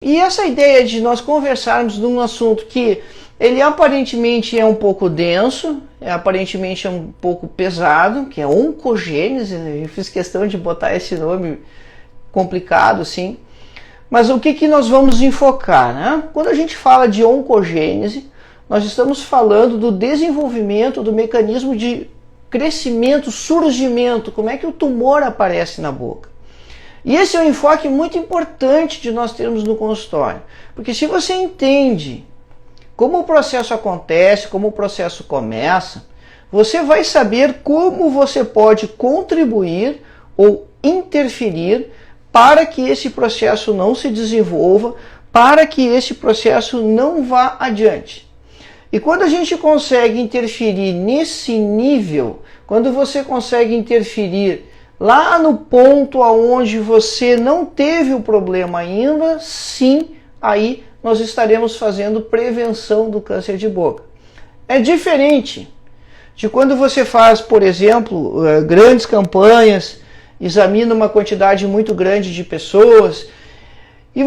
E essa ideia de nós conversarmos num assunto que ele aparentemente é um pouco denso, aparentemente é um pouco pesado, que é oncogênese, né? Eu fiz questão de botar esse nome complicado assim, mas o que nós vamos enfocar, né? Quando a gente fala de oncogênese, nós estamos falando do desenvolvimento do mecanismo de crescimento, surgimento, como é que o tumor aparece na boca. E esse é um enfoque muito importante de nós termos no consultório, porque se você entende como o processo acontece, como o processo começa, você vai saber como você pode contribuir ou interferir para que esse processo não se desenvolva, para que esse processo não vá adiante. E quando a gente consegue interferir nesse nível, quando você consegue interferir lá no ponto aonde você não teve o problema ainda, sim, aí nós estaremos fazendo prevenção do câncer de boca. É diferente de quando você faz, por exemplo, grandes campanhas, examina uma quantidade muito grande de pessoas, e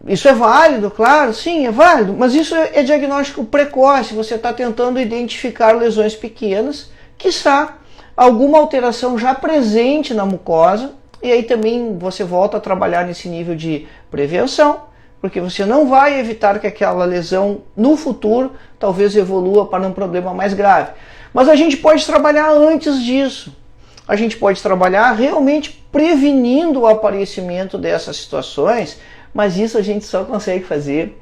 isso é válido, claro, sim, é válido, mas isso é diagnóstico precoce, você está tentando identificar lesões pequenas, quiçá alguma alteração já presente na mucosa, e aí também você volta a trabalhar nesse nível de prevenção, porque você não vai evitar que aquela lesão no futuro talvez evolua para um problema mais grave. Mas a gente pode trabalhar antes disso. A gente pode trabalhar realmente prevenindo o aparecimento dessas situações, mas isso a gente só consegue fazer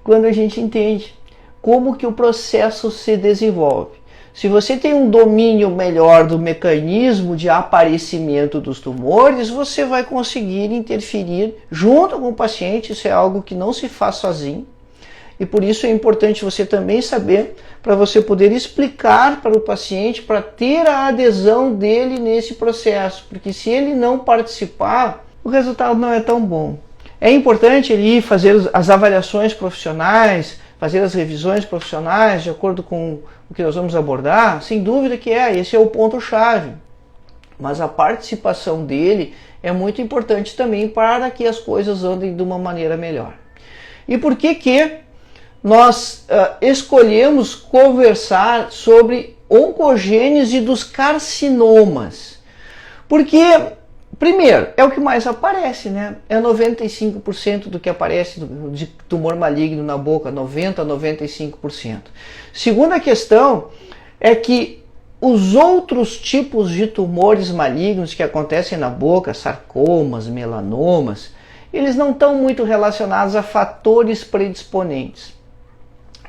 quando a gente entende como que o processo se desenvolve. Se você tem um domínio melhor do mecanismo de aparecimento dos tumores, você vai conseguir interferir junto com o paciente. Isso é algo que não se faz sozinho. E por isso é importante você também saber, para você poder explicar para o paciente, para ter a adesão dele nesse processo. Porque se ele não participar, o resultado não é tão bom. É importante ele ir fazer as avaliações profissionais, fazer as revisões profissionais de acordo com o que nós vamos abordar, sem dúvida que esse é o ponto-chave. Mas a participação dele é muito importante também para que as coisas andem de uma maneira melhor. E por que nós escolhemos conversar sobre oncogênese dos carcinomas? Porque, primeiro, é o que mais aparece, né? É 95% do que aparece de tumor maligno na boca, 90% a 95%. Segunda questão é que os outros tipos de tumores malignos que acontecem na boca, sarcomas, melanomas, eles não estão muito relacionados a fatores predisponentes.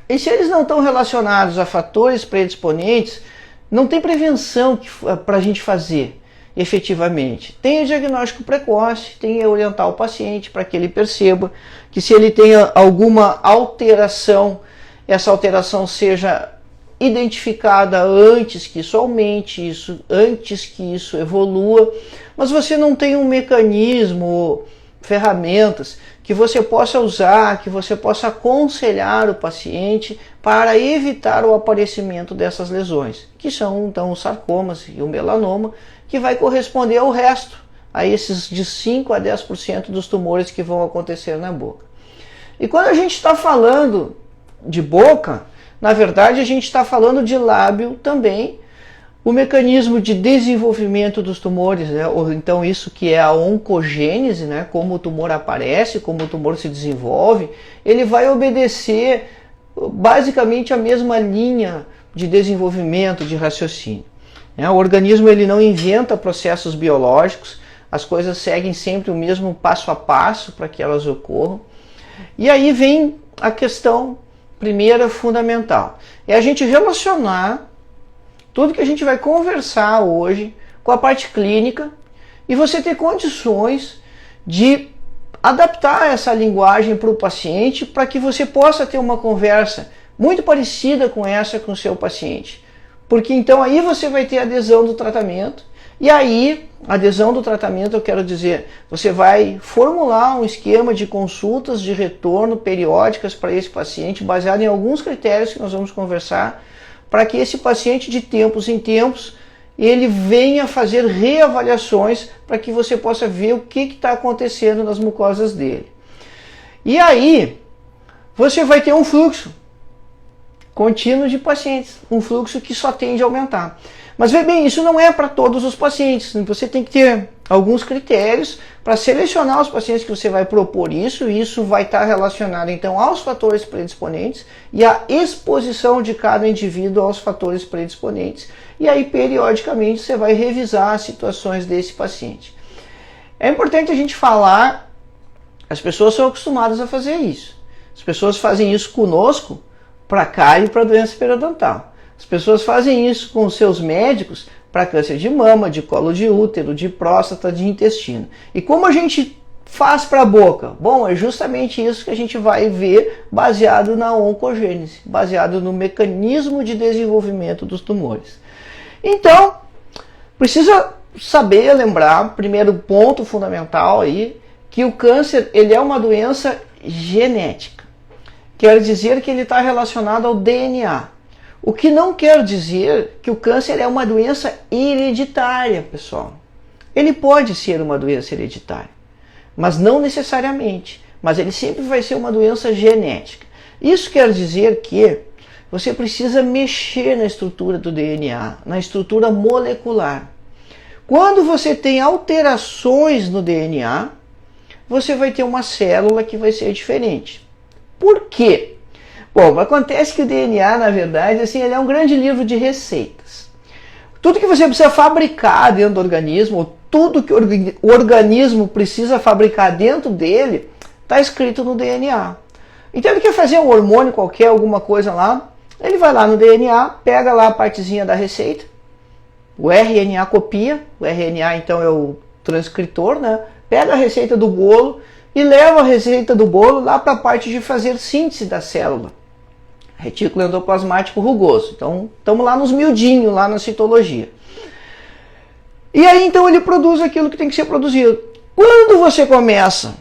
E se eles não estão relacionados a fatores predisponentes, não tem prevenção para a gente fazer. Efetivamente, tem o diagnóstico precoce, tem orientar o paciente para que ele perceba que se ele tem alguma alteração, essa alteração seja identificada antes que isso aumente, antes que isso evolua, mas você não tem um mecanismo, ferramentas que você possa usar, que você possa aconselhar o paciente para evitar o aparecimento dessas lesões, que são então os sarcomas e o melanoma, que vai corresponder ao resto, a esses de 5 a 10% dos tumores que vão acontecer na boca. E quando a gente está falando de boca, na verdade a gente está falando de lábio também. O mecanismo de desenvolvimento dos tumores, né? Ou então isso que é a oncogênese, né? Como o tumor aparece, como o tumor se desenvolve, ele vai obedecer basicamente a mesma linha de desenvolvimento, de raciocínio. O organismo ele não inventa processos biológicos, as coisas seguem sempre o mesmo passo a passo para que elas ocorram. E aí vem a questão primeira fundamental, é a gente relacionar tudo que a gente vai conversar hoje com a parte clínica e você ter condições de adaptar essa linguagem para o paciente para que você possa ter uma conversa muito parecida com essa com o seu paciente. Porque então aí você vai ter adesão do tratamento, e aí, adesão do tratamento, eu quero dizer, você vai formular um esquema de consultas de retorno periódicas para esse paciente, baseado em alguns critérios que nós vamos conversar, para que esse paciente de tempos em tempos, ele venha fazer reavaliações para que você possa ver o que está acontecendo nas mucosas dele. E aí, você vai ter um fluxo contínuo de pacientes, um fluxo que só tende a aumentar. Mas veja bem, isso não é para todos os pacientes. Você tem que ter alguns critérios para selecionar os pacientes que você vai propor isso, e isso vai estar relacionado então aos fatores predisponentes e à exposição de cada indivíduo aos fatores predisponentes. E aí, periodicamente, você vai revisar as situações desse paciente. É importante a gente falar, as pessoas são acostumadas a fazer isso. As pessoas fazem isso conosco para cárie e para doença periodontal. As pessoas fazem isso com os seus médicos para câncer de mama, de colo de útero, de próstata, de intestino. E como a gente faz para a boca? Bom, é justamente isso que a gente vai ver baseado na oncogênese, baseado no mecanismo de desenvolvimento dos tumores. Então, precisa saber, lembrar, primeiro ponto fundamental aí, que o câncer ele é uma doença genética. Quer dizer que ele está relacionado ao DNA. O que não quer dizer que o câncer é uma doença hereditária, pessoal. Ele pode ser uma doença hereditária, mas não necessariamente. Mas ele sempre vai ser uma doença genética. Isso quer dizer que você precisa mexer na estrutura do DNA, na estrutura molecular. Quando você tem alterações no DNA, você vai ter uma célula que vai ser diferente. Por quê? Bom, acontece que o DNA, na verdade, assim, ele é um grande livro de receitas. Tudo que você precisa fabricar dentro do organismo, ou tudo que o organismo precisa fabricar dentro dele, está escrito no DNA. Então ele quer fazer um hormônio qualquer, alguma coisa lá, ele vai lá no DNA, pega lá a partezinha da receita, o RNA copia, o RNA então é o transcritor, né? Pega a receita do bolo e leva a receita do bolo lá para a parte de fazer síntese da célula. Retículo endoplasmático rugoso. Então, estamos lá nos miudinhos, lá na citologia. E aí, então, ele produz aquilo que tem que ser produzido. Quando você começa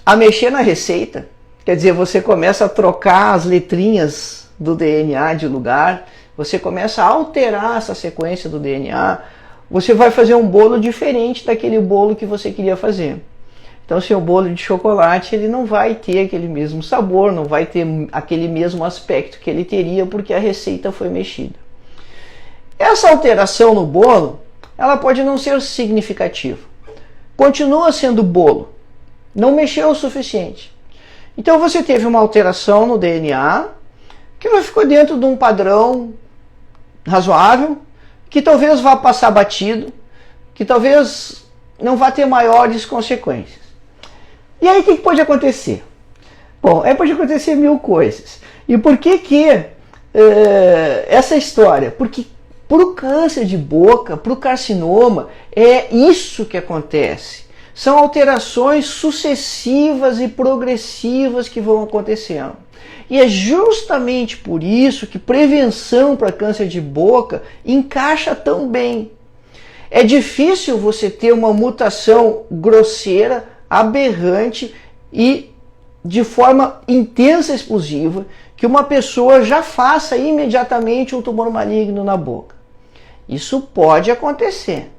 a mexer na receita, quer dizer, você começa a trocar as letrinhas do DNA de lugar, você começa a alterar essa sequência do DNA, você vai fazer um bolo diferente daquele bolo que você queria fazer. Então, se o bolo de chocolate, ele não vai ter aquele mesmo sabor, não vai ter aquele mesmo aspecto que ele teria porque a receita foi mexida. Essa alteração no bolo, ela pode não ser significativa. Continua sendo bolo. Não mexeu o suficiente. Então, você teve uma alteração no DNA que ficou dentro de um padrão razoável, que talvez vá passar batido, que talvez não vá ter maiores consequências. E aí o que pode acontecer? Bom, aí pode acontecer mil coisas. E por que essa história? Porque para o câncer de boca, para o carcinoma, é isso que acontece. São alterações sucessivas e progressivas que vão acontecendo. E é justamente por isso que prevenção para câncer de boca encaixa tão bem. É difícil você ter uma mutação grosseira, aberrante e de forma intensa, explosiva, que uma pessoa já faça imediatamente um tumor maligno na boca. Isso pode acontecer.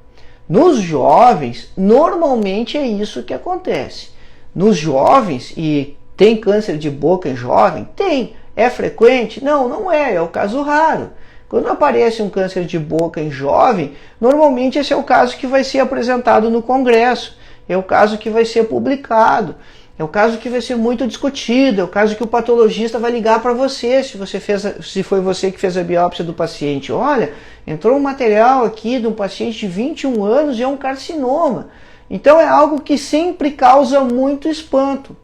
Nos jovens, normalmente é isso que acontece. Nos jovens, e tem câncer de boca em jovem? Tem. É frequente? Não, não é. É o caso raro. Quando aparece um câncer de boca em jovem, normalmente esse é o caso que vai ser apresentado no congresso. É o caso que vai ser publicado, é o caso que vai ser muito discutido, é o caso que o patologista vai ligar para você, se foi você que fez a biópsia do paciente. Olha, entrou um material aqui de um paciente de 21 anos e é um carcinoma. Então é algo que sempre causa muito espanto,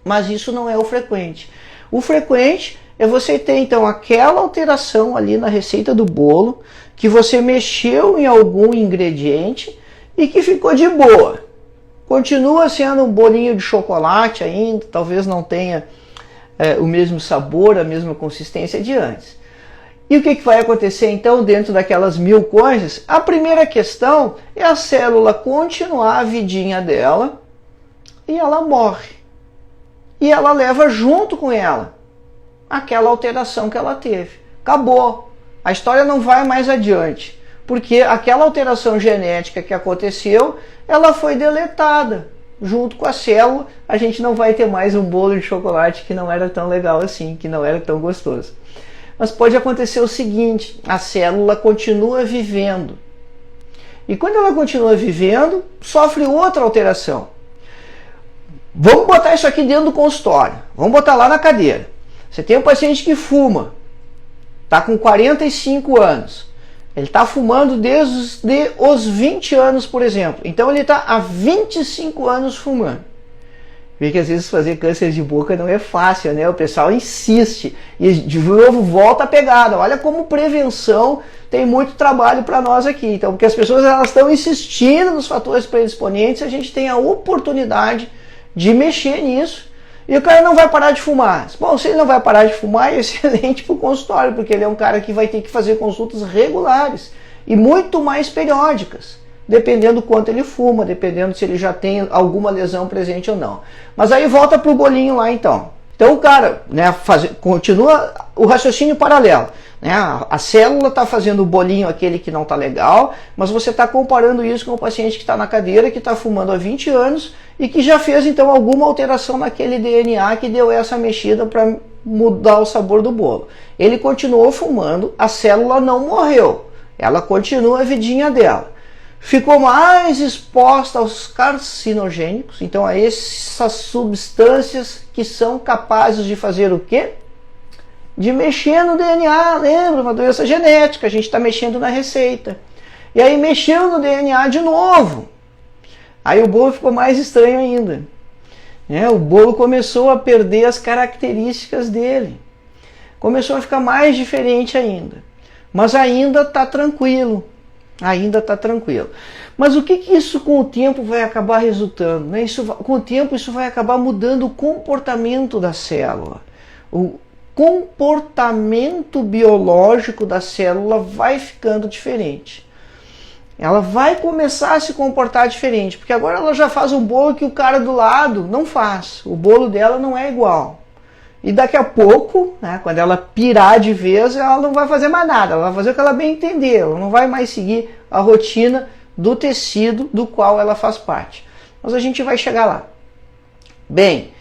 mas isso não é o frequente. O frequente é você ter então aquela alteração ali na receita do bolo, que você mexeu em algum ingrediente e que ficou de boa. Continua sendo um bolinho de chocolate ainda, talvez não tenha o mesmo sabor, a mesma consistência de antes. E o que vai acontecer então dentro daquelas mil coisas? A primeira questão é a célula continuar a vidinha dela e ela morre. E ela leva junto com ela aquela alteração que ela teve. Acabou. A história não vai mais adiante. Porque aquela alteração genética que aconteceu, ela foi deletada. junto com a célula, a gente não vai ter mais um bolo de chocolate que não era tão legal assim, que não era tão gostoso. Mas pode acontecer o seguinte, a célula continua vivendo. E quando ela continua vivendo, sofre outra alteração. Vamos botar isso aqui dentro do consultório. Vamos botar lá na cadeira. Você tem um paciente que fuma. Está com 45 anos. Ele está fumando desde os 20 anos, por exemplo. Então ele está há 25 anos fumando. Vê que às vezes fazer câncer de boca não é fácil, né? O pessoal insiste. E de novo volta a pegada. Olha como prevenção tem muito trabalho para nós aqui. Então, porque as pessoas elas estão insistindo nos fatores predisponentes, a gente tem a oportunidade de mexer nisso. E o cara não vai parar de fumar. Bom, se ele não vai parar de fumar, é excelente para o consultório, porque ele é um cara que vai ter que fazer consultas regulares e muito mais periódicas, dependendo do quanto ele fuma, dependendo se ele já tem alguma lesão presente ou não. Mas aí volta para o bolinho lá então. Então o cara, né, continua o raciocínio paralelo. Né? A célula está fazendo o bolinho aquele que não está legal, mas você está comparando isso com o paciente que está na cadeira, que está fumando há 20 anos e que já fez então alguma alteração naquele DNA que deu essa mexida para mudar o sabor do bolo. Ele continuou fumando, a célula não morreu, ela continua a vidinha dela. Ficou mais exposta aos carcinogênicos, então a essas substâncias que são capazes de fazer o quê? De mexer no DNA, lembra? Uma doença genética, a gente está mexendo na receita. E aí mexeu no DNA de novo. Aí o bolo ficou mais estranho ainda. O bolo começou a perder as características dele. Começou a ficar mais diferente ainda. Mas ainda está tranquilo. Ainda está tranquilo. Mas o que isso com o tempo vai acabar resultando? Né? Com o tempo isso vai acabar mudando o comportamento da célula. O comportamento biológico da célula vai ficando diferente. Ela vai começar a se comportar diferente, porque agora ela já faz um bolo que o cara do lado não faz. O bolo dela não é igual. E daqui a pouco, né, quando ela pirar de vez, ela não vai fazer mais nada. Ela vai fazer o que ela bem entender. Ela não vai mais seguir a rotina do tecido do qual ela faz parte. Mas a gente vai chegar lá. Bem,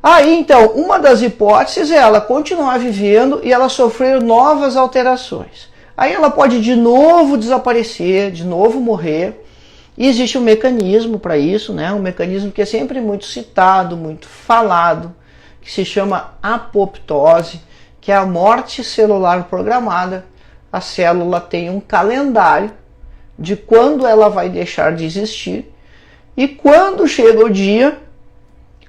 aí então, uma das hipóteses é ela continuar vivendo e ela sofrer novas alterações. Aí ela pode de novo desaparecer, de novo morrer. E existe um mecanismo para isso, né? Um mecanismo que é sempre muito citado, muito falado, que se chama apoptose, que é a morte celular programada. A célula tem um calendário de quando ela vai deixar de existir, e quando chega o dia,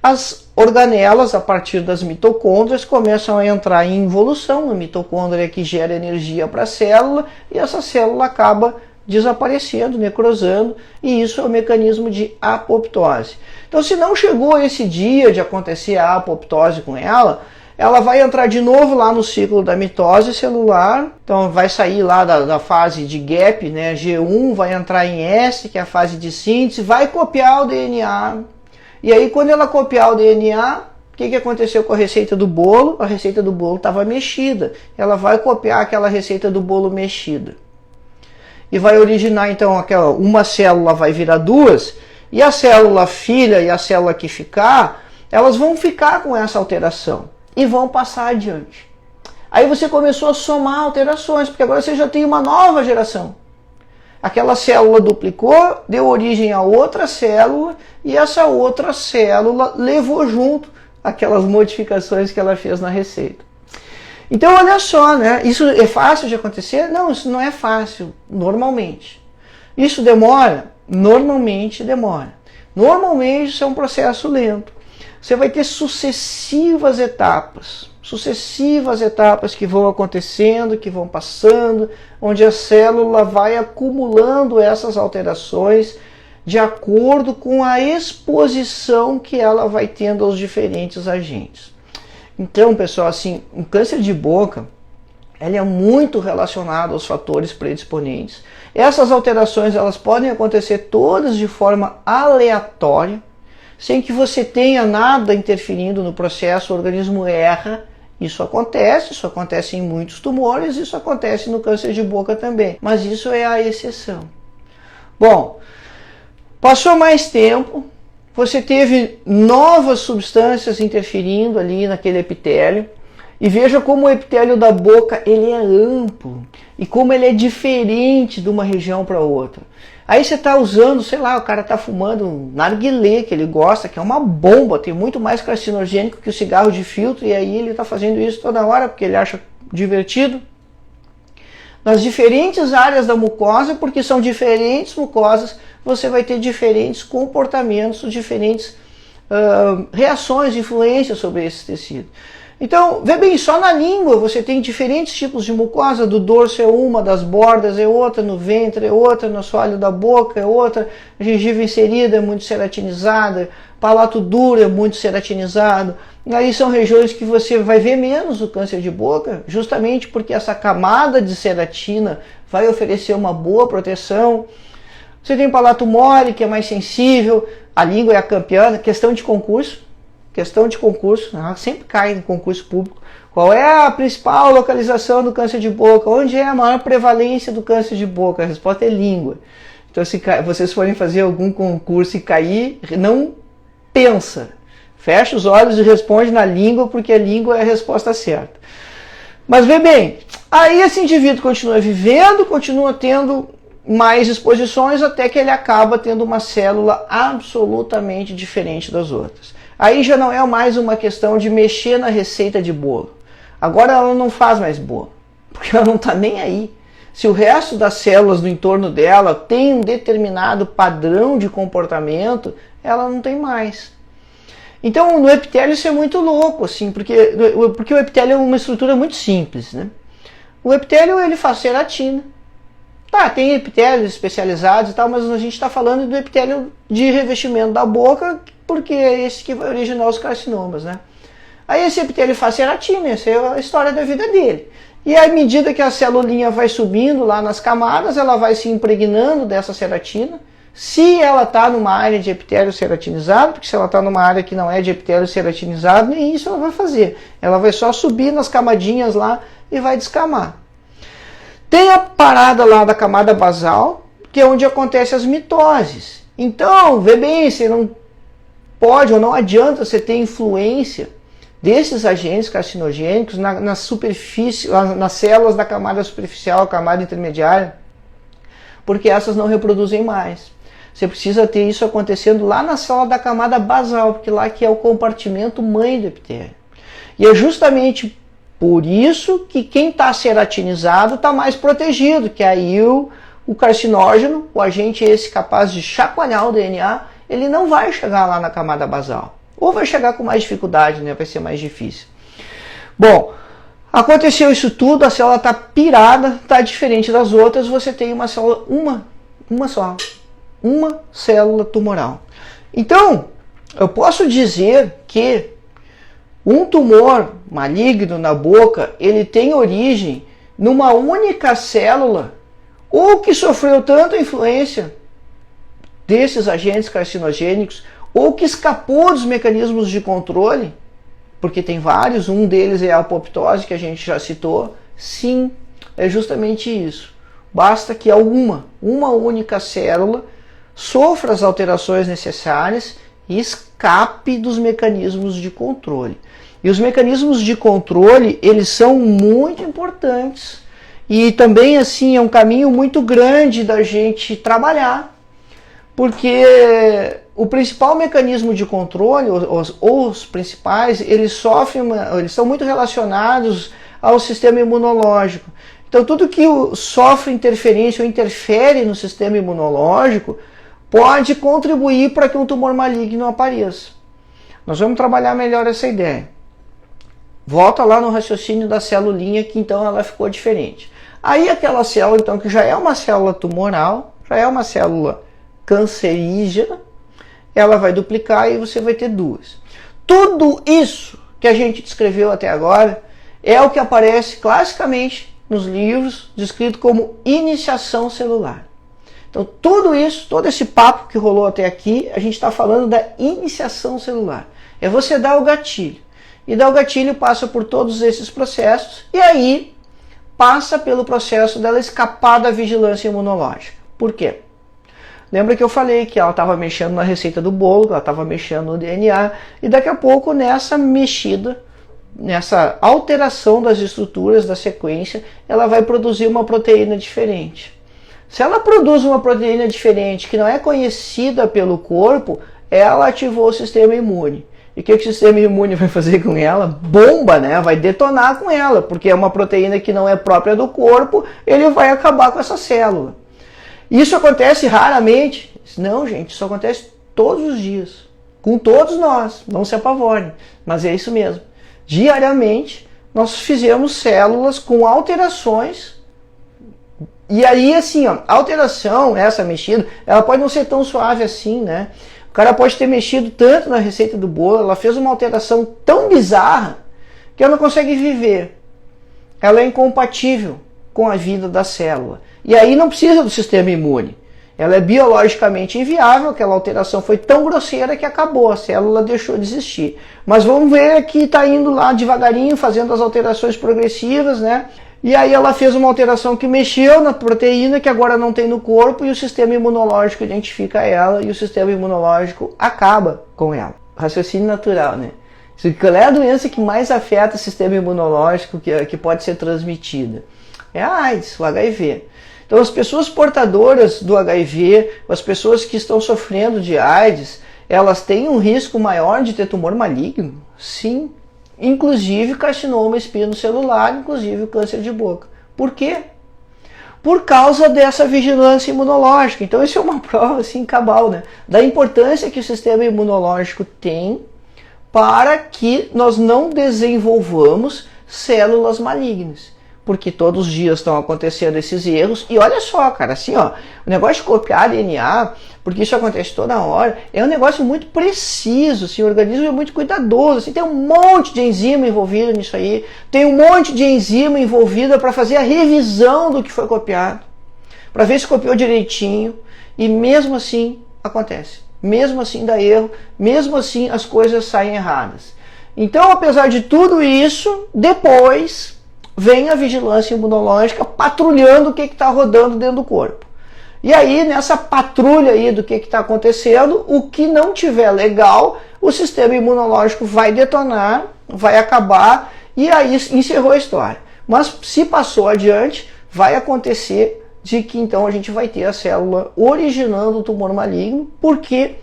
as organelas, a partir das mitocôndrias, começam a entrar em involução. A mitocôndria que gera energia para a célula, e essa célula acaba desaparecendo, necrosando, e isso é o mecanismo de apoptose. Então, se não chegou esse dia de acontecer a apoptose com ela, ela vai entrar de novo lá no ciclo da mitose celular. Então vai sair lá da fase de gap, né, G1, vai entrar em S, que é a fase de síntese, vai copiar o DNA. E aí quando ela copiar o DNA, o que aconteceu com a receita do bolo? A receita do bolo estava mexida. Ela vai copiar aquela receita do bolo mexida. E vai originar então uma célula vai virar duas, e a célula filha e a célula que ficar, elas vão ficar com essa alteração e vão passar adiante. Aí você começou a somar alterações, porque agora você já tem uma nova geração. Aquela célula duplicou, deu origem a outra célula, e essa outra célula levou junto aquelas modificações que ela fez na receita. Então olha só, né? Isso é fácil de acontecer? Não, isso não é fácil, normalmente. Isso demora? Normalmente demora. Normalmente isso é um processo lento. Você vai ter sucessivas etapas que vão acontecendo, que vão passando, onde a célula vai acumulando essas alterações de acordo com a exposição que ela vai tendo aos diferentes agentes. Então, pessoal, assim, o câncer de boca, ele é muito relacionado aos fatores predisponentes. Essas alterações, elas podem acontecer todas de forma aleatória, sem que você tenha nada interferindo no processo, o organismo erra. Isso acontece em muitos tumores, isso acontece no câncer de boca também, mas isso é a exceção. Bom, passou mais tempo, você teve novas substâncias interferindo ali naquele epitélio. E veja como o epitélio da boca ele é amplo e como ele é diferente de uma região para outra. Aí você está usando, sei lá, o cara está fumando um narguilé que ele gosta, que é uma bomba, tem muito mais carcinogênico que o cigarro de filtro, e aí ele está fazendo isso toda hora porque ele acha divertido. Nas diferentes áreas da mucosa, porque são diferentes mucosas, você vai ter diferentes comportamentos, diferentes reações, influências sobre esse tecido. Então, vê bem, só na língua você tem diferentes tipos de mucosa, do dorso é uma, das bordas é outra, no ventre é outra, no assoalho da boca é outra, a gengiva inserida é muito ceratinizada, palato duro é muito ceratinizado. Aí são regiões que você vai ver menos o câncer de boca, justamente porque essa camada de ceratina vai oferecer uma boa proteção. Você tem o palato mole, que é mais sensível, a língua é a campeã, questão de concurso, ela sempre cai no concurso público. Qual é a principal localização do câncer de boca? Onde é a maior prevalência do câncer de boca? A resposta é língua. Então, se vocês forem fazer algum concurso e cair, não pensa. Fecha os olhos e responde na língua, porque a língua é a resposta certa. Mas vê bem, aí esse indivíduo continua vivendo, continua tendo mais exposições, até que ele acaba tendo uma célula absolutamente diferente das outras. Aí já não é mais uma questão de mexer na receita de bolo. Agora ela não faz mais bolo, porque ela não está nem aí. Se o resto das células do entorno dela tem um determinado padrão de comportamento, ela não tem mais. Então no epitélio isso é muito louco, assim, porque o epitélio é uma estrutura muito simples, né? O epitélio ele faz ceratina. Tá, tem epitélios especializados e tal, mas a gente está falando do epitélio de revestimento da boca, porque é esse que vai originar os carcinomas, né? Aí esse epitélio faz ceratina, essa é a história da vida dele. E à medida que a celulinha vai subindo lá nas camadas, ela vai se impregnando dessa ceratina. Se ela está numa área de epitélio ceratinizado, porque se ela está numa área que não é de epitélio ceratinizado, nem isso ela vai fazer. Ela vai só subir nas camadinhas lá e vai descamar. Tem a parada lá da camada basal, que é onde acontecem as mitoses. Então, vê bem, você não pode ou não adianta você ter influência desses agentes carcinogênicos na superfície, nas células da camada superficial, camada intermediária, porque essas não reproduzem mais. Você precisa ter isso acontecendo lá na célula da camada basal, porque lá que é o compartimento mãe do epitélio. E é justamente por isso que quem está ceratinizado está mais protegido, que aí o carcinógeno, o agente esse capaz de chacoalhar o DNA, ele não vai chegar lá na camada basal. Ou vai chegar com mais dificuldade, né? Vai ser mais difícil. Bom, aconteceu isso tudo, a célula está pirada, está diferente das outras, você tem uma célula, uma célula tumoral. Então, eu posso dizer que um tumor maligno na boca, ele tem origem numa única célula, ou que sofreu tanta influência desses agentes carcinogênicos, ou que escapou dos mecanismos de controle, porque tem vários, um deles é a apoptose, que a gente já citou. Sim, é justamente isso. Basta que uma única célula sofra as alterações necessárias e escape dos mecanismos de controle. E os mecanismos de controle, eles são muito importantes. E também, assim, é um caminho muito grande da gente trabalhar, porque o principal mecanismo de controle, os principais, eles são muito relacionados ao sistema imunológico. Então, tudo que sofre interferência ou interfere no sistema imunológico pode contribuir para que um tumor maligno apareça. Nós vamos trabalhar melhor essa ideia. Volta lá no raciocínio da celulinha, que então ela ficou diferente. Aí aquela célula, então, que já é uma célula tumoral, já é uma célula cancerígena, ela vai duplicar e você vai ter duas. Tudo isso que a gente descreveu até agora é o que aparece classicamente nos livros, descrito como iniciação celular. Então tudo isso, todo esse papo que rolou até aqui, a gente está falando da iniciação celular. É você dar o gatilho. E dar o gatilho passa por todos esses processos e aí passa pelo processo dela escapar da vigilância imunológica. Por quê? Lembra que eu falei que ela estava mexendo na receita do bolo, que ela estava mexendo no DNA, e daqui a pouco nessa mexida, nessa alteração das estruturas da sequência, ela vai produzir uma proteína diferente. Se ela produz uma proteína diferente que não é conhecida pelo corpo, ela ativou o sistema imune. E o que o sistema imune vai fazer com ela? Bomba, né? Vai detonar com ela, porque é uma proteína que não é própria do corpo, ele vai acabar com essa célula. Isso acontece raramente? Não, gente, isso acontece todos os dias. Com todos nós, não se apavorem, mas é isso mesmo. Diariamente, nós fizemos células com alterações. E aí, assim, ó, a alteração, essa mexida, ela pode não ser tão suave assim, né? O cara pode ter mexido tanto na receita do bolo, ela fez uma alteração tão bizarra que ela não consegue viver. Ela é incompatível com a vida da célula. E aí não precisa do sistema imune. Ela é biologicamente inviável, aquela alteração foi tão grosseira que acabou, a célula deixou de existir. Mas vamos ver que está indo lá devagarinho, fazendo as alterações progressivas, né? E aí ela fez uma alteração que mexeu na proteína que agora não tem no corpo e o sistema imunológico identifica ela e o sistema imunológico acaba com ela. Raciocínio natural, né? Qual é a doença que mais afeta o sistema imunológico que pode ser transmitida? É a AIDS, o HIV. Então as pessoas portadoras do HIV, as pessoas que estão sofrendo de AIDS, elas têm um risco maior de ter tumor maligno? Sim. Inclusive carcinoma espinocelular, inclusive o câncer de boca. Por quê? Por causa dessa vigilância imunológica. Então isso é uma prova assim cabal, né? Da importância que o sistema imunológico tem para que nós não desenvolvamos células malignas. Porque todos os dias estão acontecendo esses erros. E olha só, cara, assim, ó, o negócio de copiar DNA, porque isso acontece toda hora, é um negócio muito preciso, assim, o organismo é muito cuidadoso, assim, tem um monte de enzima envolvida nisso aí, tem um monte de enzima envolvida para fazer a revisão do que foi copiado, para ver se copiou direitinho, e mesmo assim acontece, mesmo assim dá erro, mesmo assim as coisas saem erradas. Então, apesar de tudo isso, depois vem a vigilância imunológica patrulhando o que está rodando dentro do corpo. E aí, nessa patrulha aí do que está acontecendo, o que não tiver legal, o sistema imunológico vai detonar, vai acabar, e aí encerrou a história. Mas se passou adiante, vai acontecer de que então a gente vai ter a célula originando o tumor maligno, porque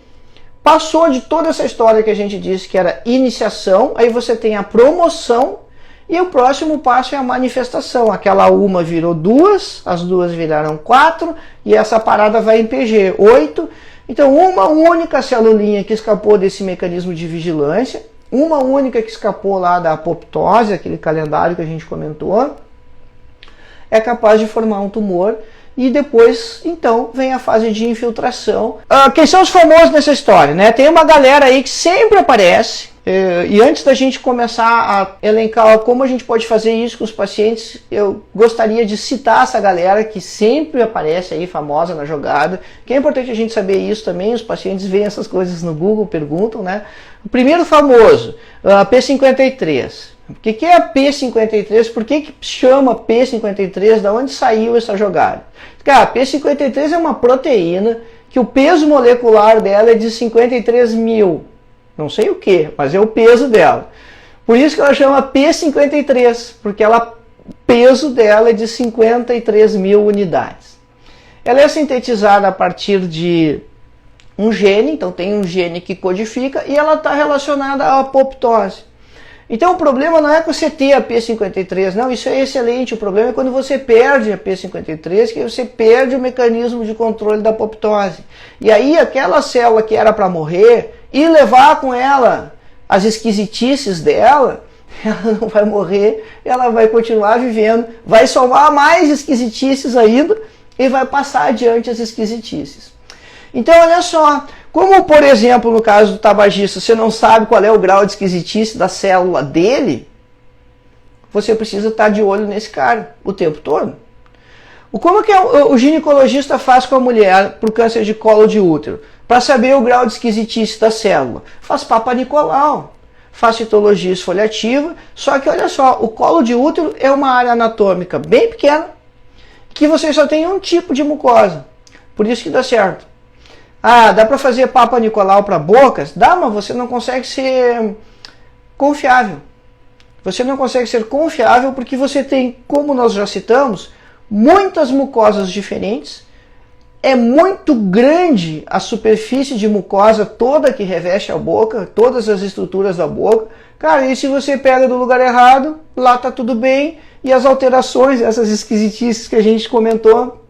passou de toda essa história que a gente disse que era iniciação, aí você tem a promoção, e o próximo passo é a manifestação. Aquela uma virou duas, as duas viraram 4, e essa parada vai em PG, 8. Então, uma única celulinha que escapou desse mecanismo de vigilância, uma única que escapou lá da apoptose, aquele calendário que a gente comentou, é capaz de formar um tumor. E depois, então, vem a fase de infiltração. Quem são os famosos nessa história, né? Tem uma galera aí que sempre aparece. E antes da gente começar a elencar como a gente pode fazer isso com os pacientes, eu gostaria de citar essa galera que sempre aparece aí, famosa na jogada, que é importante a gente saber isso também, os pacientes veem essas coisas no Google, perguntam, né? O primeiro famoso, a P53. O que é a P53? Por que chama P53? Da onde saiu essa jogada? Cara, a P53 é uma proteína que o peso molecular dela é de 53 mil. Não sei o que, mas é o peso dela. Por isso que ela chama P53, porque o peso dela é de 53 mil unidades. Ela é sintetizada a partir de um gene, então tem um gene que codifica, e ela está relacionada à apoptose. Então o problema não é que você tenha a P53, não, isso é excelente. O problema é quando você perde a P53, que você perde o mecanismo de controle da apoptose. E aí aquela célula que era para morrer, e levar com ela as esquisitices dela, ela não vai morrer, ela vai continuar vivendo, vai somar mais esquisitices ainda, e vai passar adiante as esquisitices. Então olha só, como por exemplo no caso do tabagista, você não sabe qual é o grau de esquisitice da célula dele, você precisa estar de olho nesse cara o tempo todo. Como que o ginecologista faz com a mulher por câncer de colo de útero? Para saber o grau de esquisitice da célula, faz Papa Nicolau, faz citologia esfoliativa, só que olha só, o colo de útero é uma área anatômica bem pequena, que você só tem um tipo de mucosa, por isso que dá certo. Ah, dá para fazer Papa Nicolau para bocas? Dá, mas você não consegue ser confiável. Você não consegue ser confiável porque você tem, como nós já citamos, muitas mucosas diferentes. É muito grande a superfície de mucosa toda que reveste a boca, todas as estruturas da boca. Cara, e se você pega do lugar errado, lá tá tudo bem, e as alterações, essas esquisitices que a gente comentou,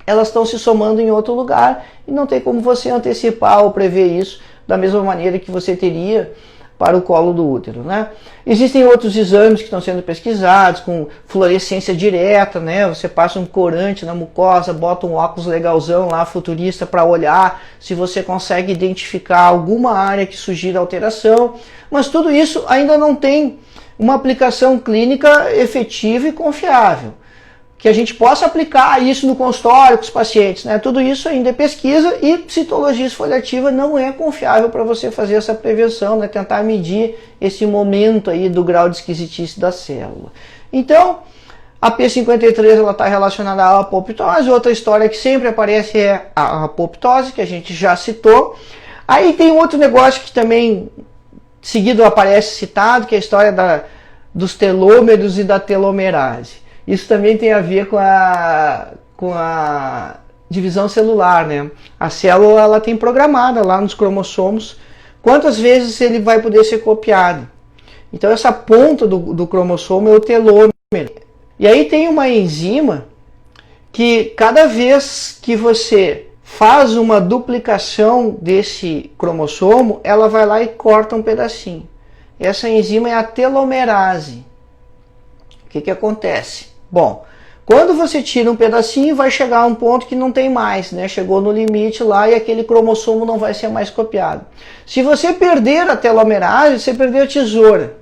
elas estão se somando em outro lugar, e não tem como você antecipar ou prever isso da mesma maneira que você teria para o colo do útero, né? Existem outros exames que estão sendo pesquisados com fluorescência direta, né? Você passa um corante na mucosa, bota um óculos legalzão lá, futurista, para olhar se você consegue identificar alguma área que sugira alteração, mas tudo isso ainda não tem uma aplicação clínica efetiva e confiável, que a gente possa aplicar isso no consultório com os pacientes, né? Tudo isso ainda é pesquisa e citologia esfoliativa não é confiável para você fazer essa prevenção, né? Tentar medir esse momento aí do grau de esquisitice da célula. Então, a P53 ela está relacionada à apoptose. Outra história que sempre aparece é a apoptose, que a gente já citou. Aí tem outro negócio que também seguido aparece citado, que é a história dos telômeros e da telomerase. Isso também tem a ver com a divisão celular, né? A célula ela tem programada lá nos cromossomos quantas vezes ele vai poder ser copiado. Então essa ponta do cromossomo é o telômero. E aí tem uma enzima que cada vez que você faz uma duplicação desse cromossomo, ela vai lá e corta um pedacinho. Essa enzima é a telomerase. O que acontece? Bom, quando você tira um pedacinho, vai chegar a um ponto que não tem mais, né? Chegou no limite lá e aquele cromossomo não vai ser mais copiado. Se você perder a telomerase, você perdeu a tesoura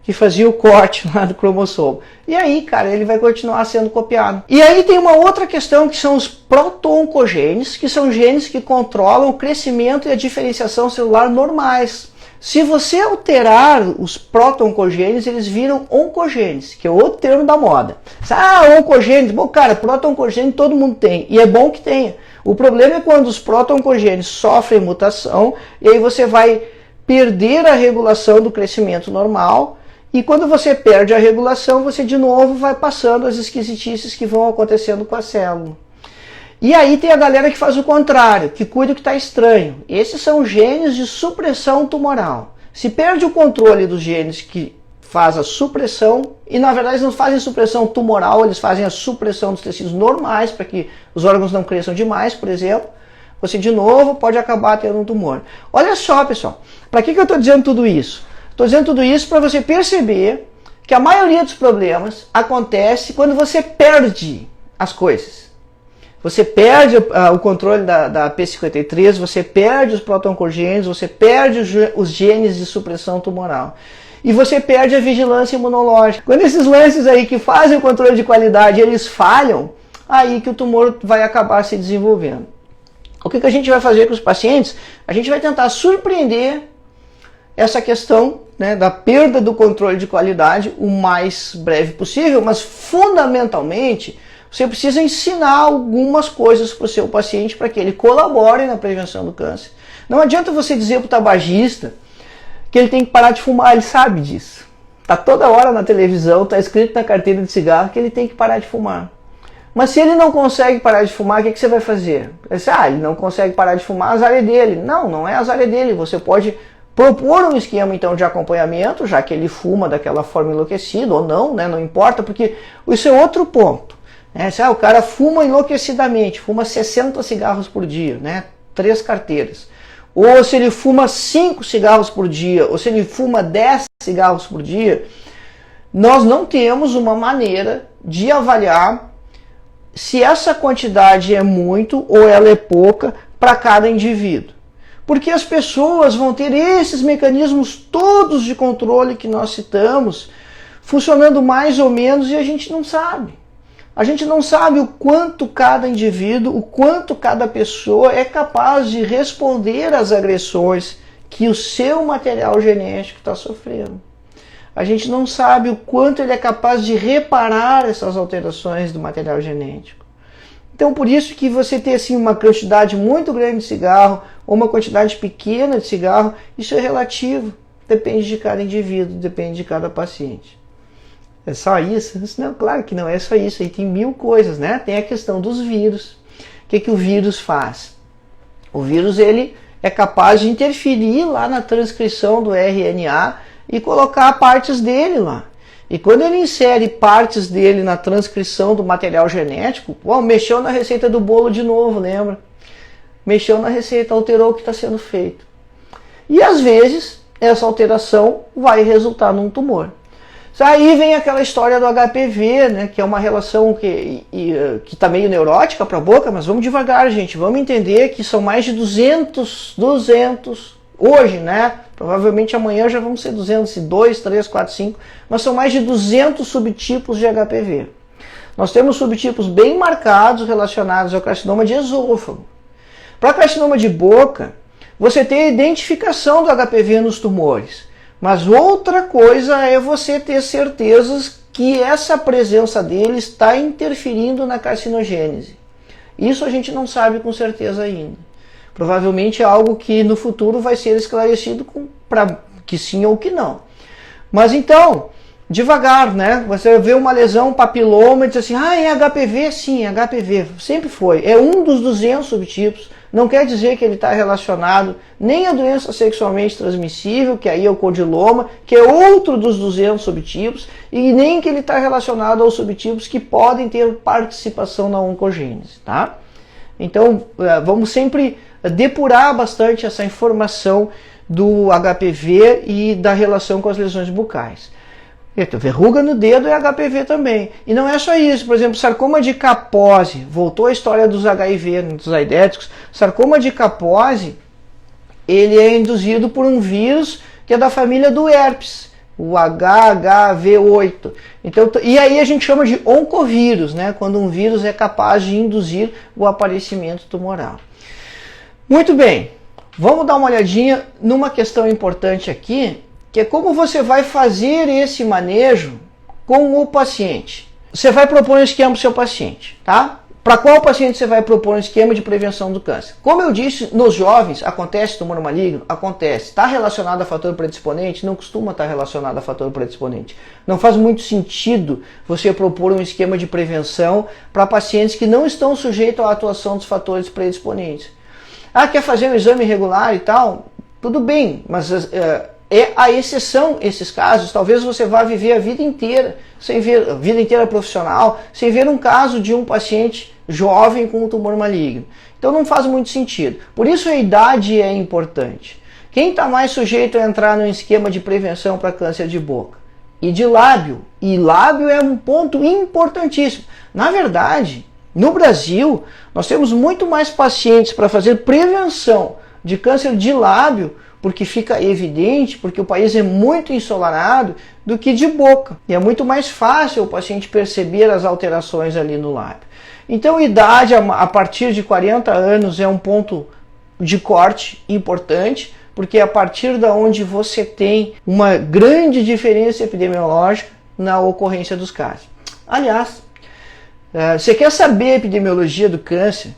que fazia o corte lá do cromossomo. E aí, cara, ele vai continuar sendo copiado. E aí tem uma outra questão que são os proto-oncogenes, que são genes que controlam o crescimento e a diferenciação celular normais. Se você alterar os proto-oncogenes, eles viram oncogenes, que é outro termo da moda. Ah, oncogenes. Bom, cara, proto-oncogene todo mundo tem, e é bom que tenha. O problema é quando os proto-oncogenes sofrem mutação, e aí você vai perder a regulação do crescimento normal, e quando você perde a regulação, você de novo vai passando as esquisitices que vão acontecendo com a célula. E aí tem a galera que faz o contrário, que cuida que está estranho. Esses são genes de supressão tumoral. Se perde o controle dos genes que faz a supressão, e na verdade eles não fazem supressão tumoral, eles fazem a supressão dos tecidos normais, para que os órgãos não cresçam demais, por exemplo, você de novo pode acabar tendo um tumor. Olha só, pessoal, para que eu estou dizendo tudo isso? Estou dizendo tudo isso para você perceber que a maioria dos problemas acontece quando você perde as coisas. Você perde o controle da P53, você perde os proto-oncogenes, você perde os genes de supressão tumoral. E você perde a vigilância imunológica. Quando esses lances aí que fazem o controle de qualidade, eles falham, aí que o tumor vai acabar se desenvolvendo. O que a gente vai fazer com os pacientes? A gente vai tentar surpreender essa questão, né, da perda do controle de qualidade o mais breve possível, mas fundamentalmente você precisa ensinar algumas coisas para o seu paciente para que ele colabore na prevenção do câncer. Não adianta você dizer para o tabagista que ele tem que parar de fumar, ele sabe disso. Está toda hora na televisão, está escrito na carteira de cigarro que ele tem que parar de fumar. Mas se ele não consegue parar de fumar, o que você vai fazer? Ele não consegue parar de fumar, azar é dele. Não, não é azar é dele. Você pode propor um esquema então de acompanhamento, já que ele fuma daquela forma enlouquecida ou não, né? Não importa, porque isso é outro ponto. O cara fuma enlouquecidamente, fuma 60 cigarros por dia, né? 3 carteiras. Ou se ele fuma 5 cigarros por dia, ou se ele fuma 10 cigarros por dia, nós não temos uma maneira de avaliar se essa quantidade é muito ou ela é pouca para cada indivíduo. Porque as pessoas vão ter esses mecanismos todos de controle que nós citamos, funcionando mais ou menos, e a gente não sabe. A gente não sabe o quanto cada indivíduo, o quanto cada pessoa é capaz de responder às agressões que o seu material genético está sofrendo. A gente não sabe o quanto ele é capaz de reparar essas alterações do material genético. Então, por isso que você ter assim, uma quantidade muito grande de cigarro ou uma quantidade pequena de cigarro, isso é relativo. Depende de cada indivíduo, depende de cada paciente. É só isso? Não, claro que não é só isso. Aí tem mil coisas, né? Tem a questão dos vírus. O que o vírus faz? O vírus ele é capaz de interferir lá na transcrição do RNA e colocar partes dele lá. E quando ele insere partes dele na transcrição do material genético, mexeu na receita do bolo de novo, lembra? Mexeu na receita, alterou o que está sendo feito. E às vezes essa alteração vai resultar num tumor. Aí vem aquela história do HPV, né, que é uma relação que está meio neurótica para a boca, mas vamos devagar, gente. Vamos entender que são mais de 200 hoje, né? Provavelmente amanhã já vão ser 202, 3, 4, 5, mas são mais de 200 subtipos de HPV. Nós temos subtipos bem marcados relacionados ao carcinoma de esôfago. Para carcinoma de boca, você tem a identificação do HPV nos tumores. Mas outra coisa é você ter certezas que essa presença dele está interferindo na carcinogênese. Isso a gente não sabe com certeza ainda. Provavelmente é algo que no futuro vai ser esclarecido para que sim ou que não. Mas então, devagar, né? Você vê uma lesão, papiloma e diz assim, é HPV? Sim, é HPV. Sempre foi. É um dos 200 subtipos. Não quer dizer que ele está relacionado nem à doença sexualmente transmissível, que aí é o condiloma, que é outro dos 200 subtipos, e nem que ele está relacionado aos subtipos que podem ter participação na oncogênese, tá? Então, vamos sempre depurar bastante essa informação do HPV e da relação com as lesões bucais. Verruga no dedo é HPV também. E não é só isso. Por exemplo, sarcoma de Kaposi. Voltou a história dos HIV, dos aidéticos. Sarcoma de Kaposi, ele é induzido por um vírus que é da família do herpes, o HHV8. Então, e aí a gente chama de oncovírus, né? Quando um vírus é capaz de induzir o aparecimento tumoral. Muito bem. Vamos dar uma olhadinha numa questão importante aqui, que é como você vai fazer esse manejo com o paciente. Você vai propor um esquema para o seu paciente, tá? Para qual paciente você vai propor um esquema de prevenção do câncer? Como eu disse, nos jovens, acontece tumor maligno? Acontece. Está relacionado a fator predisponente? Não costuma estar relacionado a fator predisponente. Não faz muito sentido você propor um esquema de prevenção para pacientes que não estão sujeitos à atuação dos fatores predisponentes. Quer fazer um exame regular e tal? Tudo bem, mas é a exceção esses casos. Talvez você vá viver a vida inteira, sem ver, a vida inteira profissional, sem ver um caso de um paciente jovem com um tumor maligno. Então não faz muito sentido. Por isso a idade é importante. Quem está mais sujeito a entrar no esquema de prevenção para câncer de boca? E de lábio. E lábio é um ponto importantíssimo. Na verdade, no Brasil, nós temos muito mais pacientes para fazer prevenção de câncer de lábio, porque fica evidente, porque o país é muito ensolarado, do que de boca. E é muito mais fácil o paciente perceber as alterações ali no lábio. Então, idade a partir de 40 anos é um ponto de corte importante, porque é a partir da onde você tem uma grande diferença epidemiológica na ocorrência dos casos. Aliás, você quer saber a epidemiologia do câncer?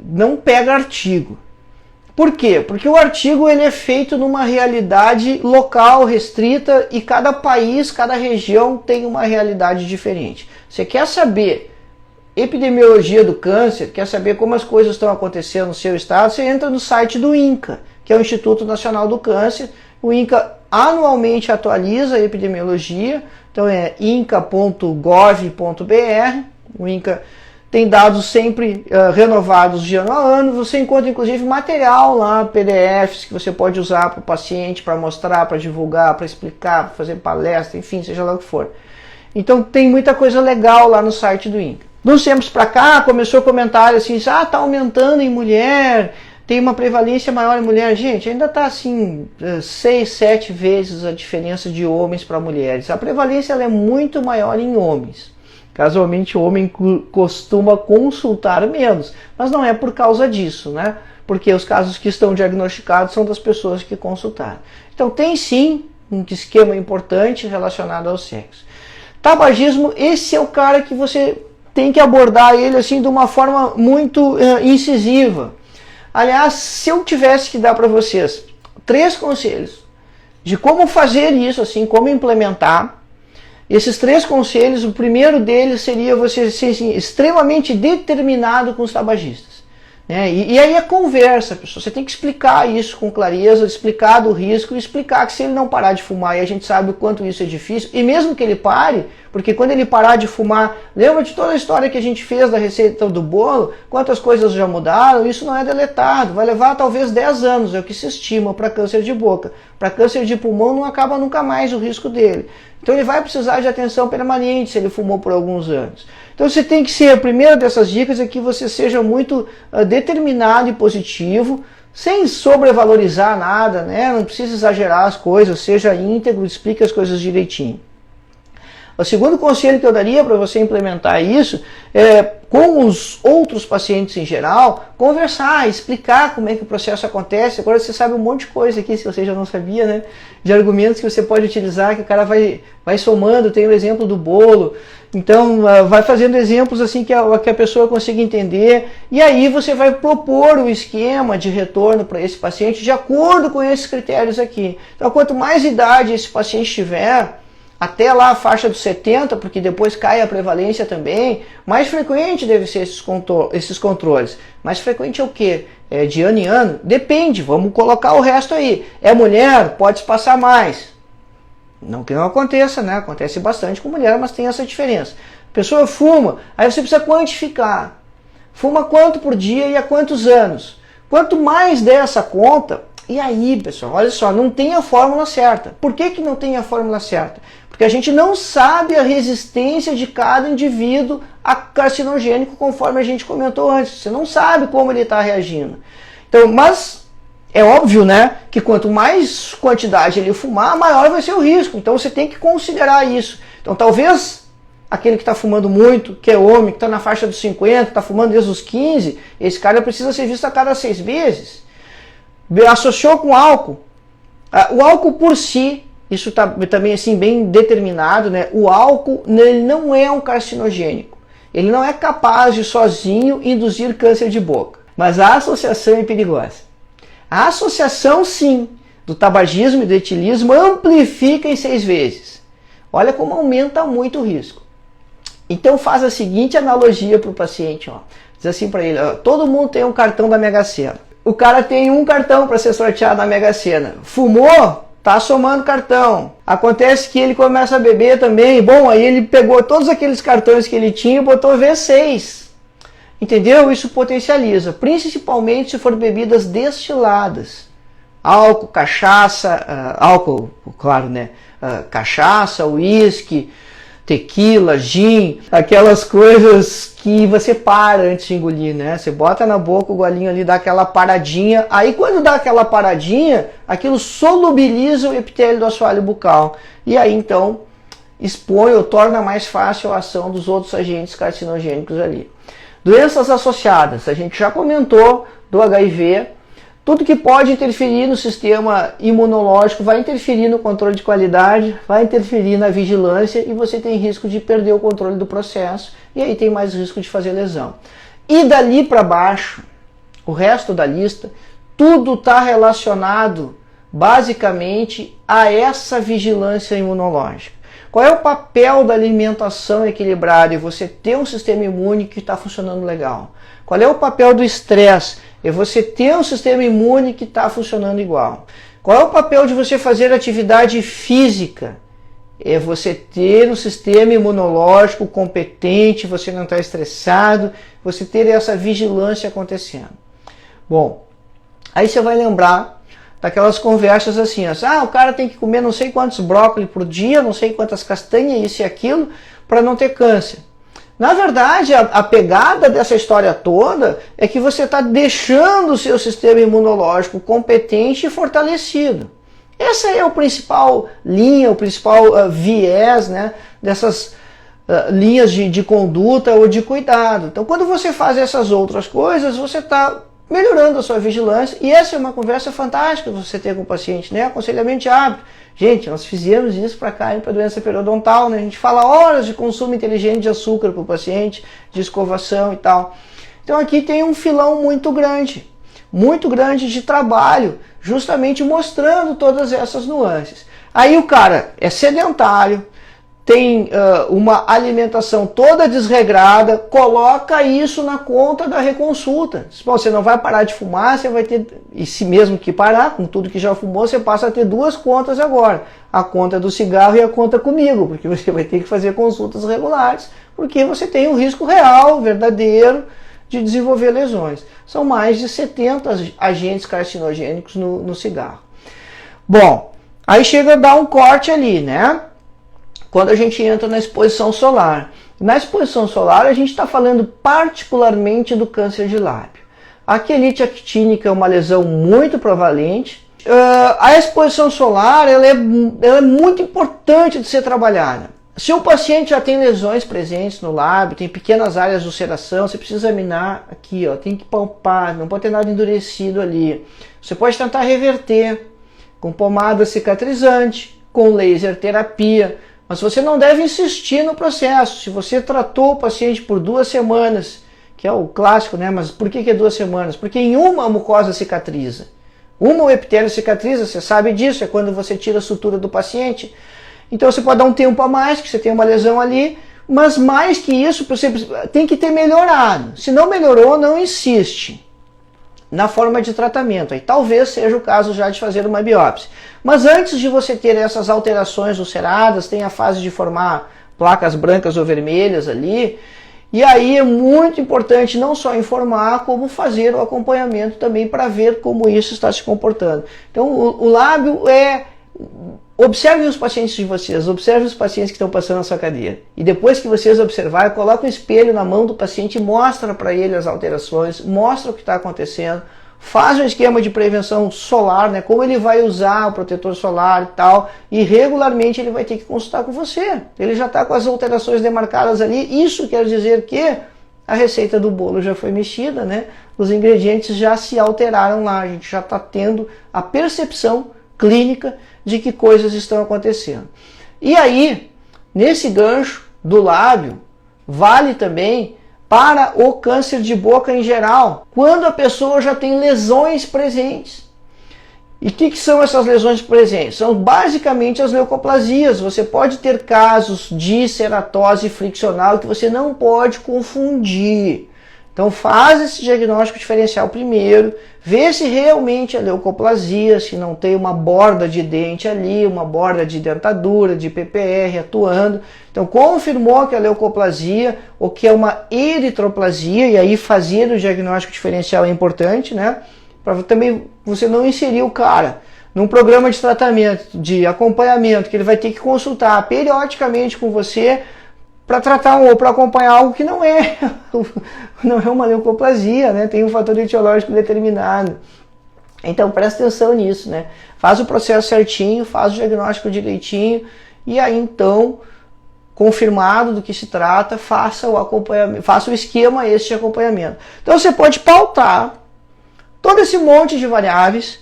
Não pega artigo. Por quê? Porque o artigo ele é feito numa realidade local, restrita, e cada país, cada região tem uma realidade diferente. Você quer saber epidemiologia do câncer, quer saber como as coisas estão acontecendo no seu estado, você entra no site do INCA, que é o Instituto Nacional do Câncer. O INCA anualmente atualiza a epidemiologia, então é inca.gov.br. O INCA tem dados sempre renovados de ano a ano. Você encontra inclusive material lá, PDFs, que você pode usar para o paciente, para mostrar, para divulgar, para explicar, para fazer palestra, enfim, seja lá o que for. Então tem muita coisa legal lá no site do INCA. De uns tempos para cá começou comentário assim, está aumentando em mulher, tem uma prevalência maior em mulher. Gente, ainda está assim 6, 7 vezes a diferença de homens para mulheres. A prevalência ela é muito maior em homens. Casualmente o homem costuma consultar menos, mas não é por causa disso, né? Porque os casos que estão diagnosticados são das pessoas que consultaram. Então tem sim um esquema importante relacionado ao sexo. Tabagismo, esse é o cara que você tem que abordar ele assim de uma forma muito incisiva. Aliás, se eu tivesse que dar para vocês 3 conselhos de como fazer isso, assim, como implementar, esses 3 conselhos, o primeiro deles seria você ser assim, extremamente determinado com os tabagistas. E aí a conversa, pessoal, você tem que explicar isso com clareza, explicar do risco, explicar que se ele não parar de fumar, e a gente sabe o quanto isso é difícil, e mesmo que ele pare, porque quando ele parar de fumar, lembra de toda a história que a gente fez da receita do bolo, quantas coisas já mudaram, isso não é deletado, vai levar talvez 10 anos, é o que se estima para câncer de boca. Para câncer de pulmão não acaba nunca mais o risco dele. Então ele vai precisar de atenção permanente se ele fumou por alguns anos. Então você tem que ser, a primeira dessas dicas é que você seja muito determinado e positivo, sem sobrevalorizar nada, não precisa exagerar as coisas, seja íntegro, explique as coisas direitinho. O segundo conselho que eu daria para você implementar isso é, com os outros pacientes em geral, conversar, explicar como é que o processo acontece. Agora você sabe um monte de coisa aqui, se você já não sabia, de argumentos que você pode utilizar, que o cara vai somando. Tem o exemplo do bolo, então vai fazendo exemplos assim que a pessoa consiga entender, e aí você vai propor o esquema de retorno para esse paciente de acordo com esses critérios aqui. Então quanto mais idade esse paciente tiver, até lá a faixa dos 70, porque depois cai a prevalência também, mais frequente deve ser esses controles. Mais frequente é o quê? É de ano em ano? Depende, vamos colocar o resto aí. É mulher? Pode se passar mais. Não que não aconteça, acontece bastante com mulher, mas tem essa diferença. A pessoa fuma, aí você precisa quantificar. Fuma quanto por dia e há quantos anos? Quanto mais der essa conta, e aí, pessoal, olha só, não tem a fórmula certa. Por que não tem a fórmula certa? Porque a gente não sabe a resistência de cada indivíduo a carcinogênico, conforme a gente comentou antes. Você não sabe como ele está reagindo. Então, mas é óbvio, que quanto mais quantidade ele fumar, maior vai ser o risco. Então você tem que considerar isso. Então talvez aquele que está fumando muito, que é homem, que está na faixa dos 50, está fumando desde os 15, esse cara precisa ser visto a cada 6 meses. Associou com álcool. O álcool por si, isso está também assim bem determinado, o álcool ele não é um carcinogênico. Ele não é capaz de sozinho induzir câncer de boca. Mas a associação é perigosa. A associação, sim, do tabagismo e do etilismo amplifica em 6 vezes. Olha como aumenta muito o risco. Então faz a seguinte analogia para o paciente. Diz assim para ele, todo mundo tem um cartão da Mega Sena. O cara tem um cartão para ser sorteado na Mega Sena. Fumou? Tá somando cartão. Acontece que ele começa a beber também. Bom, aí ele pegou todos aqueles cartões que ele tinha e botou V6. Entendeu? Isso potencializa. Principalmente se for bebidas destiladas. Álcool, cachaça, álcool, claro, cachaça, uísque, tequila, gin, aquelas coisas que você para antes de engolir, Você bota na boca o golinho ali, dá aquela paradinha, aí quando dá aquela paradinha, aquilo solubiliza o epitélio do assoalho bucal, e aí então expõe ou torna mais fácil a ação dos outros agentes carcinogênicos ali. Doenças associadas, a gente já comentou do HIV. Tudo que pode interferir no sistema imunológico vai interferir no controle de qualidade, vai interferir na vigilância e você tem risco de perder o controle do processo e aí tem mais risco de fazer lesão. E dali para baixo, o resto da lista, tudo está relacionado basicamente a essa vigilância imunológica. Qual é o papel da alimentação equilibrada e você ter um sistema imune que está funcionando legal? Qual é o papel do estresse? É você ter um sistema imune que está funcionando igual. Qual é o papel de você fazer atividade física? É você ter um sistema imunológico competente, você não está estressado, você ter essa vigilância acontecendo. Bom, aí você vai lembrar daquelas conversas assim, o cara tem que comer não sei quantos brócolis por dia, não sei quantas castanhas, isso e aquilo, para não ter câncer. Na verdade, a pegada dessa história toda é que você está deixando o seu sistema imunológico competente e fortalecido. Essa é a principal linha, o principal viés dessas linhas de conduta ou de cuidado. Então, quando você faz essas outras coisas, você está melhorando a sua vigilância. E essa é uma conversa fantástica você ter com o paciente, né? Aconselhamento de hábito. Gente, nós fizemos isso para cá, para doença periodontal, né? A gente fala horas de consumo inteligente de açúcar para o paciente, de escovação e tal. Então aqui tem um filão muito grande de trabalho, justamente mostrando todas essas nuances. Aí o cara é sedentário, tem uma alimentação toda desregrada, coloca isso na conta da reconsulta. Bom, você não vai parar de fumar, você vai ter, e se mesmo que parar, com tudo que já fumou, você passa a ter duas contas agora. A conta do cigarro e a conta comigo, porque você vai ter que fazer consultas regulares, porque você tem um risco real, verdadeiro, de desenvolver lesões. São mais de 70 agentes carcinogênicos no cigarro. Bom, aí chega a dar um corte ali, né? Quando a gente entra na exposição solar. Na exposição solar, a gente está falando particularmente do câncer de lábio. A quelite actínica é uma lesão muito prevalente. A exposição solar ela é muito importante de ser trabalhada. Se o paciente já tem lesões presentes no lábio, tem pequenas áreas de ulceração, você precisa examinar aqui, ó, tem que palpar, não pode ter nada endurecido ali. Você pode tentar reverter com pomada cicatrizante, com laser terapia, mas você não deve insistir no processo. Se você tratou o paciente por 2 semanas, que é o clássico, né? Mas por que é 2 semanas? Porque em uma a mucosa cicatriza. O epitélio cicatriza, você sabe disso, é quando você tira a sutura do paciente. Então você pode dar um tempo a mais, que você tem uma lesão ali, mas mais que isso, você tem que ter melhorado. Se não melhorou, não insiste na forma de tratamento. Aí talvez seja o caso já de fazer uma biópsia. Mas antes de você ter essas alterações ulceradas, tem a fase de formar placas brancas ou vermelhas ali, e aí é muito importante não só informar, como fazer o acompanhamento também para ver como isso está se comportando. Então o lábio é... Observem os pacientes de vocês, observem os pacientes que estão passando na sua cadeira. E depois que vocês observarem, coloca um espelho na mão do paciente e mostra para ele as alterações, mostra o que está acontecendo, faz um esquema de prevenção solar, né, como ele vai usar o protetor solar e tal, e regularmente ele vai ter que consultar com você. Ele já está com as alterações demarcadas ali, isso quer dizer que a receita do bolo já foi mexida, né? Os ingredientes já se alteraram lá, a gente já está tendo a percepção clínica de que coisas estão acontecendo. E aí, nesse gancho do lábio, vale também para o câncer de boca em geral, quando a pessoa já tem lesões presentes. E o que são essas lesões presentes? São basicamente as leucoplasias. Você pode ter casos de ceratose friccional que você não pode confundir. Então faz esse diagnóstico diferencial primeiro, vê se realmente é leucoplasia, se não tem uma borda de dente ali, uma borda de dentadura, de PPR atuando. Então confirmou que é leucoplasia ou que é uma eritroplasia, e aí fazer o diagnóstico diferencial é importante, né? Para também você não inserir o cara num programa de tratamento, de acompanhamento, que ele vai ter que consultar periodicamente com você para tratar ou para acompanhar algo que não é uma leucoplasia, né? Tem um fator etiológico determinado. Então presta atenção nisso, né? Faz o processo certinho, faz o diagnóstico direitinho e aí então, confirmado do que se trata, faça o acompanhamento, faça o esquema esse de acompanhamento. Então você pode pautar todo esse monte de variáveis,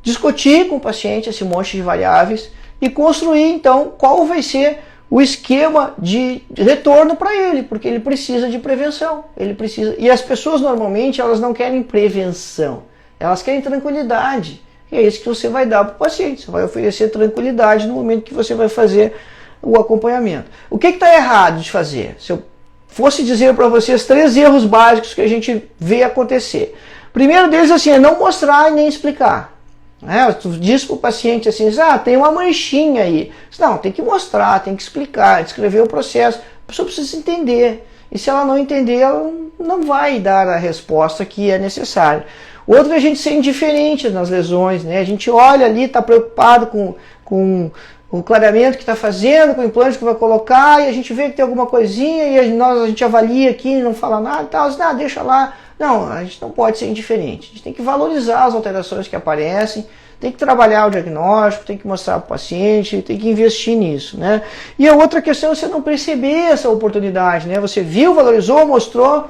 discutir com o paciente esse monte de variáveis e construir então qual vai ser o esquema de retorno para ele, porque ele precisa de prevenção. Ele precisa. E as pessoas normalmente elas não querem prevenção, elas querem tranquilidade. E é isso que você vai dar para o paciente. Você vai oferecer tranquilidade no momento que você vai fazer o acompanhamento. O que está errado de fazer? Se eu fosse dizer para vocês 3 erros básicos que a gente vê acontecer. Primeiro deles assim, é não mostrar e nem explicar. Tu diz para o paciente assim, tem uma manchinha aí. Não, tem que mostrar, tem que explicar, descrever o processo. A pessoa precisa entender. E se ela não entender, ela não vai dar a resposta que é necessária. Outro é a gente ser indiferente nas lesões, né? A gente olha ali, está preocupado com o clareamento que está fazendo, com o implante que vai colocar, e a gente vê que tem alguma coisinha, e a gente avalia aqui, não fala nada e tal, deixa lá. Não, a gente não pode ser indiferente. A gente tem que valorizar as alterações que aparecem, tem que trabalhar o diagnóstico, tem que mostrar para o paciente, tem que investir nisso, né? E a outra questão é você não perceber essa oportunidade, né? Você viu, valorizou, mostrou,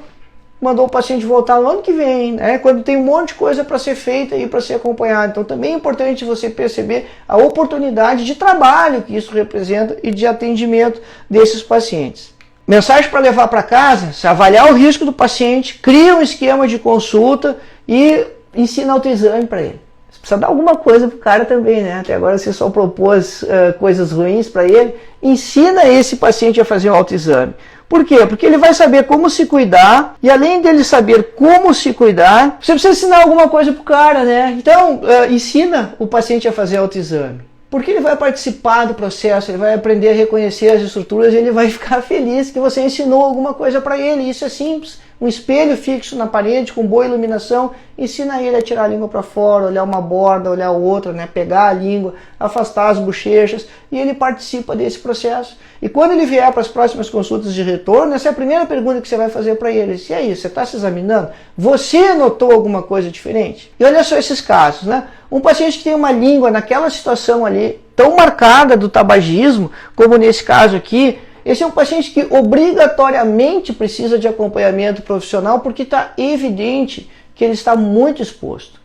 mandou o paciente voltar no ano que vem, né? Quando tem um monte de coisa para ser feita e para ser acompanhada. Então também é importante você perceber a oportunidade de trabalho que isso representa e de atendimento desses pacientes. Mensagem para levar para casa: se avaliar o risco do paciente, cria um esquema de consulta e ensina autoexame para ele. Você precisa dar alguma coisa para o cara também, né? Até agora você só propôs coisas ruins para ele. Ensina esse paciente a fazer um autoexame. Por quê? Porque ele vai saber como se cuidar, e além dele saber como se cuidar, você precisa ensinar alguma coisa para o cara, né? Então, ensina o paciente a fazer autoexame. Porque ele vai participar do processo, ele vai aprender a reconhecer as estruturas, e ele vai ficar feliz que você ensinou alguma coisa para ele. Isso é simples. Um espelho fixo na parede com boa iluminação ensina ele a tirar a língua para fora, olhar uma borda, olhar outra, né? Pegar a língua, afastar as bochechas, e ele participa desse processo. E quando ele vier para as próximas consultas de retorno, essa é a primeira pergunta que você vai fazer para ele. E aí, você está se examinando? Você notou alguma coisa diferente? E olha só esses casos, né? Um paciente que tem uma língua naquela situação ali, tão marcada do tabagismo, como nesse caso aqui, esse é um paciente que obrigatoriamente precisa de acompanhamento profissional, porque está evidente que ele está muito exposto.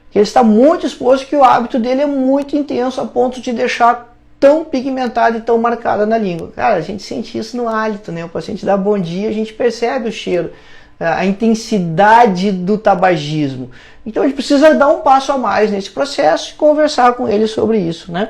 Que ele está muito exposto, que o hábito dele é muito intenso, a ponto de deixar tão pigmentada e tão marcada na língua. Cara, a gente sente isso no hálito, né? O paciente dá bom dia, a gente percebe o cheiro, a intensidade do tabagismo. Então a gente precisa dar um passo a mais nesse processo e conversar com ele sobre isso, né?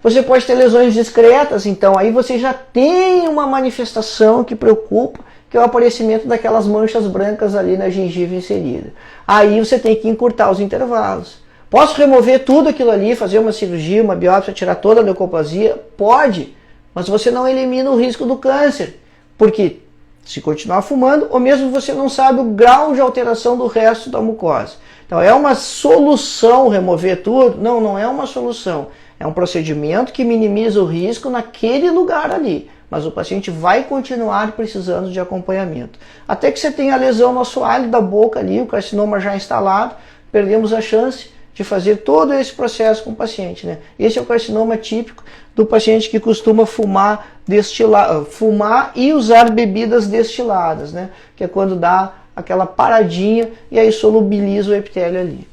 Você pode ter lesões discretas, então aí você já tem uma manifestação que preocupa, que é o aparecimento daquelas manchas brancas ali na gengiva inserida. Aí você tem que encurtar os intervalos. Posso remover tudo aquilo ali, fazer uma cirurgia, uma biópsia, tirar toda a leucoplasia? Pode, mas você não elimina o risco do câncer, porque se continuar fumando, ou mesmo você não sabe o grau de alteração do resto da mucosa. Então é uma solução remover tudo? Não, não é uma solução. É um procedimento que minimiza o risco naquele lugar ali, mas o paciente vai continuar precisando de acompanhamento. Até que você tenha a lesão no assoalho da boca ali, o carcinoma já instalado, perdemos a chance de fazer todo esse processo com o paciente, né? Esse é o carcinoma típico do paciente que costuma fumar e usar bebidas destiladas, né? Que é quando dá aquela paradinha e aí solubiliza o epitélio ali.